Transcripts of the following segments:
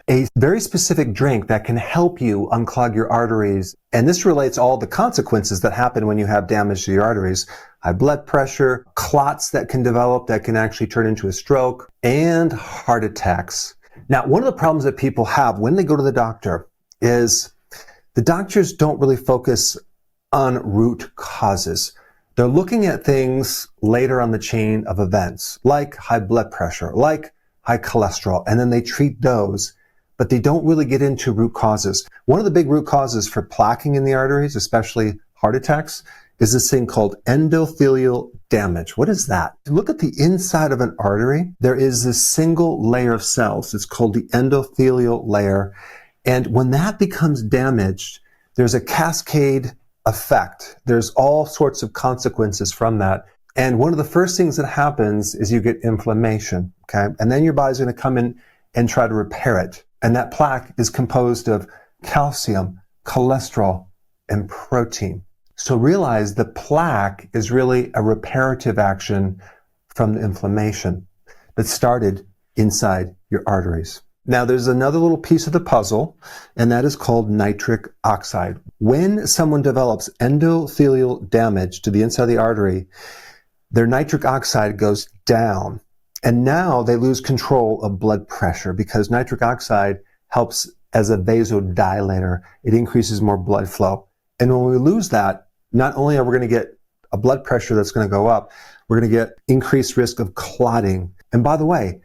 a very specific drink that can help you unclog your arteries. And this relates all the consequences that happen when you have damage to your arteries. High blood pressure, clots that can develop that can actually turn into a stroke, and heart attacks. Now, one of the problems that people have when they go to the doctor is the doctors don't really focus on root causes. They're looking at things later on the chain of events, like high blood pressure, like high cholesterol, and then they treat those, but they don't really get into root causes. One of the big root causes for plaquing in the arteries, especially heart attacks, is this thing called endothelial damage. What is that? Look at the inside of an artery. There is this single layer of cells. It's called the endothelial layer. And when that becomes damaged, there's a cascade effect. There's all sorts of consequences from that. And one of the first things that happens is you get inflammation, okay? And then your body's going to come in and try to repair it. And that plaque is composed of calcium, cholesterol, and protein. So realize the plaque is really a reparative action from the inflammation that started inside your arteries. Now, there's another little piece of the puzzle, and that is called nitric oxide. When someone develops endothelial damage to the inside of the artery, their nitric oxide goes down. And now they lose control of blood pressure because nitric oxide helps as a vasodilator. It increases more blood flow. And when we lose that, not only are we going to get a blood pressure that's going to go up, we're going to get increased risk of clotting. And by the way,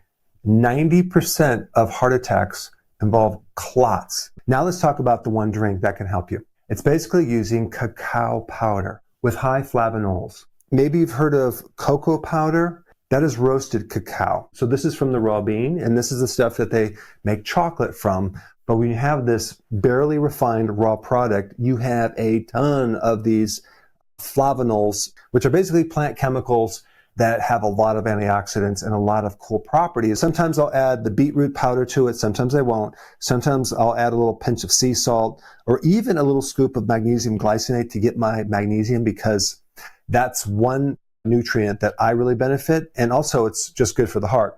90% of heart attacks involve clots. Now let's talk about the one drink that can help you. It's basically using cacao powder with high flavonoids. Maybe you've heard of cocoa powder. That is roasted cacao. So this is from the raw bean, and this is the stuff that they make chocolate from. But when you have this barely refined raw product, you have a ton of these flavonoids, which are basically plant chemicals that have a lot of antioxidants and a lot of cool properties. Sometimes I'll add the beetroot powder to it. Sometimes I won't. Sometimes I'll add a little pinch of sea salt or even a little scoop of magnesium glycinate to get my magnesium, because that's one nutrient that I really benefit. And also it's just good for the heart.